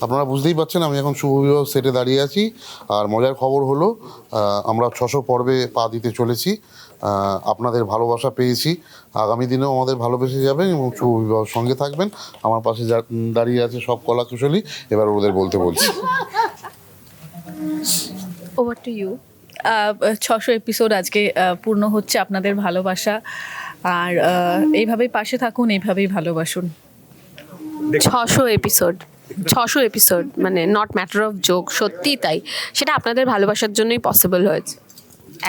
আপনারা বুঝতেই পারছেন আমি এখন শুভবিবাহ সেটে দাঁড়িয়ে আছি। আর মজার খবর হলো আমরা 600 পর্বে পা দিতে চলেছি। আপনাদের ভালোবাসা পেয়েছি, আগামী দিনেও আমাদের ভালোবেসে যাবেন এবং শুভবিবাহর সঙ্গে থাকবেন। আমার পাশে দাঁড়িয়ে আছে সব কলাকুশলী, এবার ওদের বলতে বলছি। Over to you. 600 এপিসোড আজকে পূর্ণ হচ্ছে, আপনাদের ভালোবাসা আর এইভাবেই পাশে থাকুন, এইভাবেই ভালোবাসুন। 600 এপিসোড মানে নট ম্যাটার অফ জোক, সত্যিই তাই। সেটা আপনাদের ভালোবাসার জন্যই পসিবল হয়েছে।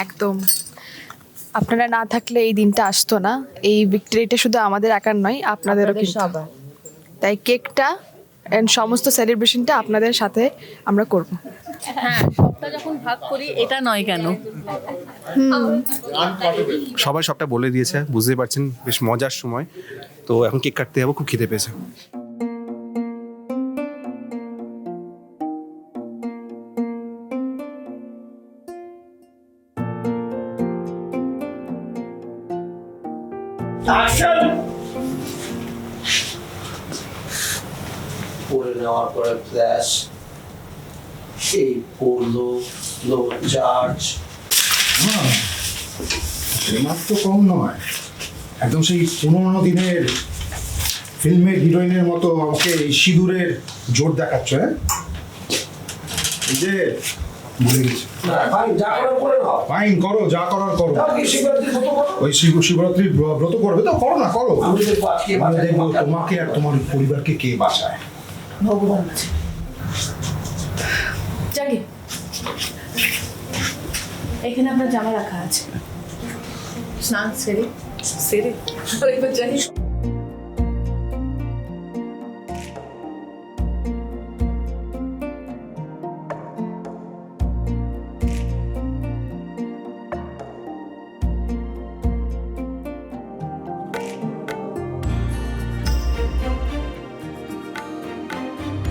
একদম, আপনারা না থাকলে এই দিনটা আসতো না। এই ভিক্টরিটা শুধু আমাদের একার নয়, আপনাদেরও কিন্তু। তাই কেকটা এন্ড সমস্ত সেলিব্রেশনটা আপনাদের সাথে আমরা করব। হ্যাঁ, সবটা যখন ভাগ করি এটা নয় কেন? সবাই সবটা বলে দিয়েছে, বুঝতেই পারছেন, বেশ মজার সময়। তো এখন কেক কাটতে যাবো, খুব খিদে পেয়েছে। পড়ে নেওয়ার পরে ফ্ল্যাশ, সেই পড়লো লো চার্জ। মাত্র তো কম নয়, একদম সেই 15 দিনের ফিল্মের হিরোইনের মতো আমাকে এই সিঁদুরের জোর দেখাচ্ছ। হ্যাঁ, এই যে ভুলে গেছি। যা করার করে নাও, ফাইন, করো যা করার করো। শিবরাত্রির মতো করো। ওই শিবরাত্রির ব্রত করবে তো, করো না, করো। আমি দেখবো আজকে আমি বাঁচায় দেখবো বাঁচায়। তোমাকে আর তোমার পরিবারকে কে বাঁচায়। ভগবান আছে। জাগে, এখানে আপনার জামা রাখা আছে, স্নান সেরে এবার যাই।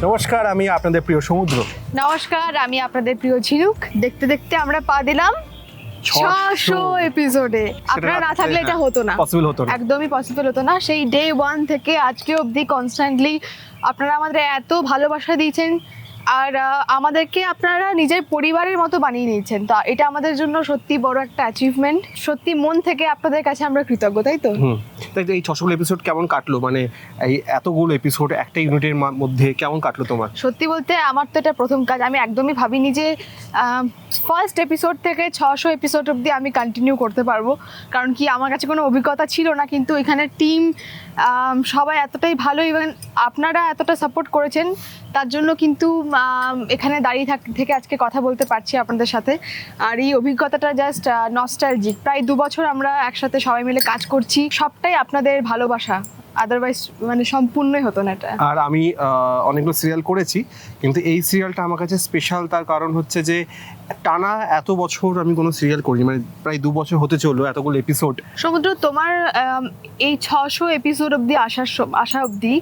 নমস্কার, আমি আপনাদের প্রিয় সমুদ্র। নমস্কার, আমি আপনাদের প্রিয় ঝিনুক। দেখতে দেখতে আমরা পা দিলাম 600 এপিসোডে। আপনারা না থাকলে এটা হতো না, পসিবল হতো না, একদমই পসিবল হতো না। সেই ডে 1 থেকে আজকে অবধি কনস্ট্যান্টলি আপনারা আমাদের এত ভালোবাসা দিয়েছেন, আর আমাদেরকে আপনারা নিজের পরিবারের মতো বানিয়ে নিয়েছেন। তো এটা আমাদের জন্য সত্যি বড় একটা অ্যাচিভমেন্ট। সত্যি মন থেকে আপনাদের কাছে আমরা কৃতজ্ঞ, তাই তো? তাই তো। এই 600 এপিসোড কেমন কাটলো, মানে এই এতগুলো এপিসোড একটা ইউনিটের মধ্যে কেমন কাটলো তোমার? সত্যি বলতে আমার তো এটা প্রথম কাজ। আমি একদমই ভাবিনি যে ফার্স্ট এপিসোড থেকে 600 এপিসোড অবধি আমি কন্টিনিউ করতে পারবো, কারণ কি আমার কাছে কোনো অভিজ্ঞতা ছিল না। কিন্তু এখানে টিম সবাই এতটাই ভালো, ইভেন আপনারা এতটা সাপোর্ট করেছেন, তার জন্য কিন্তু এখানে দাঁড়িয়ে থেকে আজকে কথা বলতে পারছি আপনাদের সাথে। আর এই অভিজ্ঞতাটা জাস্ট নস্টালজিক। প্রায় 2 বছর আমরা একসাথে সবাই মিলে কাজ করছি, সবটাই আপনাদের ভালোবাসা, আদারওয়াইজ মানে সম্পূর্ণই হতো না এটা। আর আমি অনেকগুলো সিরিয়াল করেছি, কিন্তু এই সিরিয়ালটা আমার কাছে স্পেশাল। তার কারণ হচ্ছে যে টানা এত বছর আমি কোনো সিরিয়াল করিনি, মানে প্রায় 2 বছর হতে চললো, এতগুলো এপিসোড। সমুদ্র, তোমার এই 600 এপিসোড অবধি আসা অবধি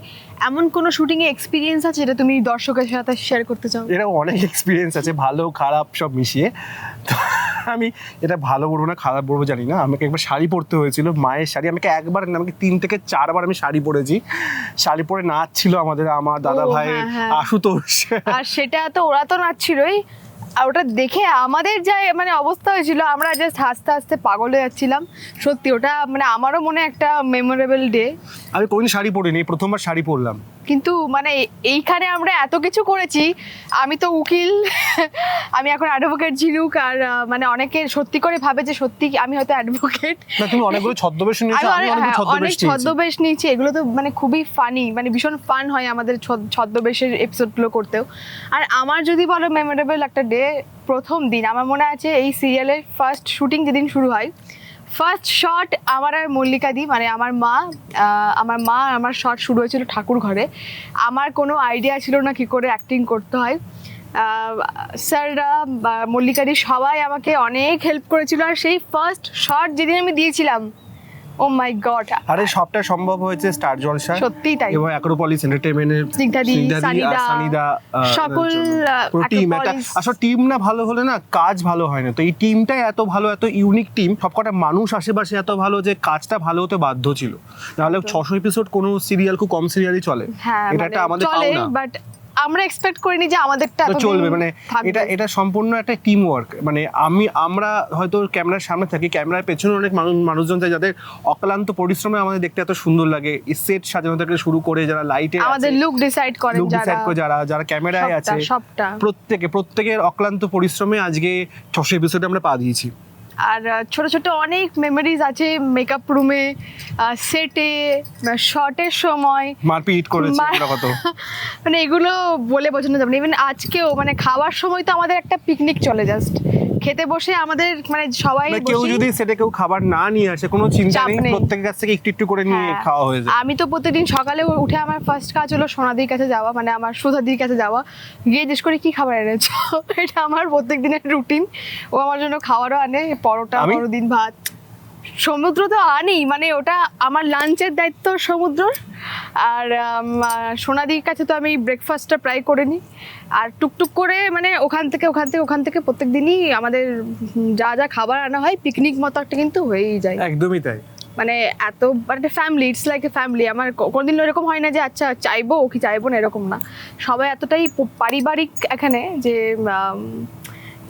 এমন কোনো শুটিংয়ে এক্সপিরিয়েন্স আছে যেটা তুমি দর্শকের সাথে শেয়ার করতে চাও? এরকম অনেক এক্সপিরিয়েন্স আছে, ভালো খারাপ সব মিশিয়ে। তো আমি এটা ভালো বলবো না খারাপ বলবো জানি না। আমাকে একবার শাড়ি পরতে হয়েছিল, মায়ের শাড়ি। আমাকে একবার না, আমাকে 3 থেকে 4 বার আমি শাড়ি পরেছি। শাড়ি পরে নাচছিল আমার দাদা ভাই আশুতোষ। আর সেটা তো ওরা তো নাচছিলই, আর ওটা দেখে আমাদের যা মানে অবস্থা হয়েছিল, আমরা জাস্ট হাসতে হাসতে পাগল হয়ে যাচ্ছিলাম। সত্যি ওটা মানে আমারও মনে একটা মেমোরেবল ডে। আমি কোনোদিন শাড়ি পরিনি, প্রথমবার শাড়ি পরলাম। কিন্তু মানে এইখানে আমরা এত কিছু করেছি। আমি তো উকিল, আমি এখন অ্যাডভোকেট ঝিনুক। আর মানে অনেকে সত্যি করে ভাবে যে সত্যি আমি হয়তো অ্যাডভোকেট। না, তুমি অনেকগুলো ছদ্মবেশ নিয়েছো, আমি অনেক ছদ্মবেশ নিয়েছি। এগুলো তো মানে খুবই ফানি, মানে ভীষণ ফান হয় আমাদের ছদ্মবেশের এপিসোডগুলো করতেও। আর আমার যদি বলো মেমোরেবল একটা ডে, প্রথম দিন আমার মনে আছে এই সিরিয়ালের ফার্স্ট শুটিং যেদিন শুরু হয়, ফার্স্ট শট আমার আর মল্লিকা দি মানে আমার মা আমার শট শুরু হয়েছিল ঠাকুর ঘরে। আমার কোনো আইডিয়া ছিল না কী করে অ্যাক্টিং করতে হয়। স্যাররা বা মল্লিকাদি সবাই আমাকে অনেক হেল্প করেছিল। আর সেই ফার্স্ট শট যেদিন আমি দিয়েছিলাম, ও মাই গড! আরে সবটা সম্ভব হয়েছে স্টার জলসা, সত্যি তাই। এবং অ্যাক্রোপলিস এন্টারটেইনমেন্টের স্নিগ্ধাদি, সানিদা, সকল টিম। একটা আসলে টিম না ভালো হলে না কাজ ভালো হয় না। তো এই টিমটাই এত ভালো, এত ইউনিক টিম, সবকটা মানুষ আশেপাশে এত ভালো যে কাজটা ভালো হতে বাধ্য ছিল। নাহলে 600 এপিসোড কোনো সিরিয়াল, খুব কম সিরিয়ালই চলে। হ্যাঁ, এটা একটা আমাদের পাওনা। বাট আমরা এক্সপেক্ট করিনি যে আমাদেরটা তো এতদিন চলবে মানে থাকবে। এটা সম্পূর্ণ একটা টিম ওয়ার্ক। মানে আমরা হয়তো ক্যামেরার সামনে থাকি, ক্যামেরার পেছনে অনেক মানুষজন থাকে যাদের অক্লান্ত পরিশ্রমে আমাদের দেখতে এত সুন্দর লাগে। সেট সাজানো থেকে শুরু করে যারা লাইটে আমাদের লুক ডিসাইড করেন লুক ডিসাইড করে যারা ক্যামেরায় আছে, সবটা প্রত্যেকের অক্লান্ত পরিশ্রমে আজকে 600 এপিসোডে আমরা পা দিয়েছি। আর ছোট ছোট অনেক মেমোরিজ আছে মেকআপ রুমে, সেটে, শর্টের সময় মারপিট করেছি আমরা কত। মানে এগুলো বলে বোঝানো যাবে না। ইভেন আজকেও মানে খাওয়ার সময় তো আমাদের একটা পিকনিক চলে, জাস্ট খেতে বসে আমাদের মানে সবাই মানে কেউ বসি। যদি সেটা কেউ খাবার না নিয়ে আসে কোনো চিন্তা চাপ নেই, নেই। প্রত্যেকের কাছ থেকে একটু একটু করে নিয়ে হ্যাঁ। খাওয়া হয়ে যায়। আমি তো প্রতিদিন সকালে উঠে আমার ফার্স্ট কাজ হলো সোনাদির কাছে যাওয়া, মানে আমার সুধাদির কাছে যাওয়া, গিয়ে জিজ্ঞেস করে কি খাবার এনেছো। এটা আমার প্রত্যেক দিনের রুটিন। ও আমার জন্য খাবারও আনে, পরোটা, আমি? বড়দিন ভাত। সমুদ্র তো আনেই, মানে ওটা আমার লাঞ্চের দায়িত্ব সমুদ্রর। আর সোনাদির কাছে তো আমি ব্রেকফাস্টটা প্রায় করে নিই। আর টুকটুক করে মানে ওখান থেকে প্রত্যেক দিনই আমাদের যা যা খাবার আনা হয় পিকনিক মতো একটা কিন্তু হয়েই যায়। একদমই তাই। মানে এত মানে family, it's like a family. আমার কোনোদিন এরকম হয় না যে আচ্ছা চাইবো কি চাইবো না, এরকম না। সবাই এতটাই পারিবারিক এখানে যে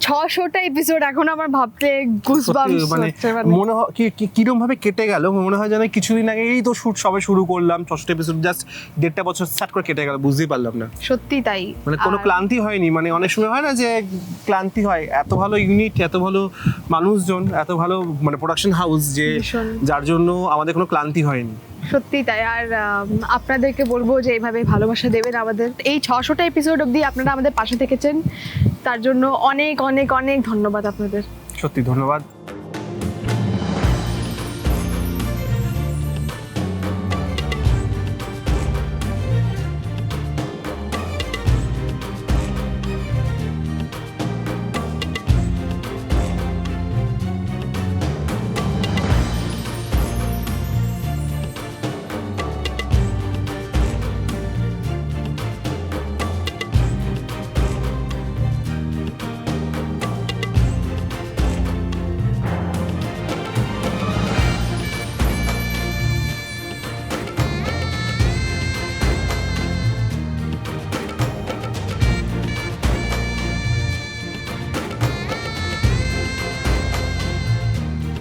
600টা এপিসোড এখন আমার ভাবতে গুজবাম্পস মানে হচ্ছে। মনে হয় কিরকম ভাবে কেটে গেল, মনে হয় যেন কিছুদিন আগে এই তো শুট সবে শুরু করলাম, 600 এপিসোড জাস্ট 1.5 বছর স্টার্ট করে কেটে গেল, বুঝতেই পারলাম না। সত্যি তাই। মানে কোনো আর ক্লান্তি হয়নি। মানে অনেক সময় হয় না যে ক্লান্তি হয়, এত ভালো ইউনিট, এত ভালো মানুষজন, এত ভালো মানে প্রোডাকশন হাউস যে ভীষণ। যার জন্য আমাদের কোনো ক্লান্তি হয়নি। সত্যি তাই। আর আপনাদেরকে বলবো যে এইভাবে ভালোবাসা দেবেন আমাদের। এই 600টা এপিসোড অবধি আপনারা আমাদের পাশে থেকেছেন, তার জন্য অনেক অনেক অনেক ধন্যবাদ আপনাদের। সত্যি ধন্যবাদ।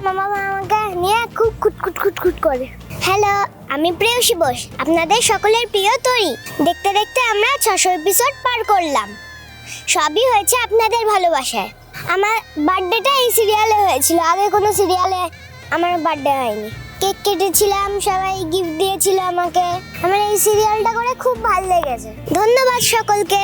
মামা আমাকে নিয়ে খুব খুটখুট করে। হ্যালো, আমি প্রেয়সী বোস, আপনাদের সকলের প্রিয় তরি। দেখতে দেখতে আমরা 600 এপিসোড পার করলাম। সবই হয়েছে আপনাদের ভালোবাসায়। আমার বার্থডেটা এই সিরিয়ালে হয়েছিল, আগে কোনো সিরিয়ালে আমার বার্থডে হয়নি। কেক কেটেছিলাম, সবাই গিফট দিয়েছিল আমাকে। আমার এই সিরিয়ালটা করে খুব ভালো লেগেছে। ধন্যবাদ সকলকে।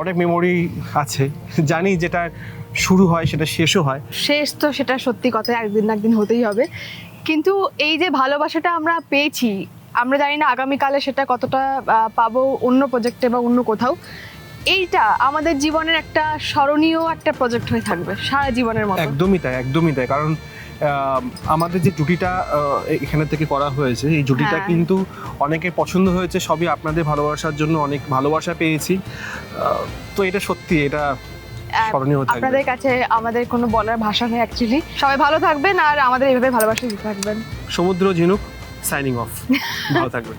অনেক মেমোরি আছে, জানি যেটা শুরু হয় সেটা শেষও হয়। শেষ তো সেটা সত্যি কথা, একদিন না একদিন হতেই হবে। কিন্তু এই যে ভালোবাসাটা আমরা পেয়েছি, আমরা জানি না আগামীকালে সেটা কতটা পাবো অন্য প্রজেক্টে বা অন্য কোথাও। এইটা আমাদের জীবনের একটা স্মরণীয় একটা প্রজেক্ট হয়ে থাকবে সারা জীবনের মতো। একদমই তাই, একদমই তাই। কারণ আমাদের যে জুটিটা এখানে থেকে করা হয়েছে, এই জুটিটা হ্যাঁ। কিন্তু অনেকের পছন্দ হয়েছে, সবই আপনাদের ভালোবাসার জন্য অনেক ভালোবাসা পেয়েছি। তো এটা সত্যি, এটা স্মরণীয় হয়ে থাকবে। আপনাদের কাছে আমাদের কোনো বলার ভাষা নেই অ্যাকচুয়ালি। সবাই ভালো থাকবেন আর আমাদের এইভাবে ভালোবাসা দিতে থাকবেন। সমুদ্র ঝিনুক সাইনিং অফ। ভালো থাকবেন।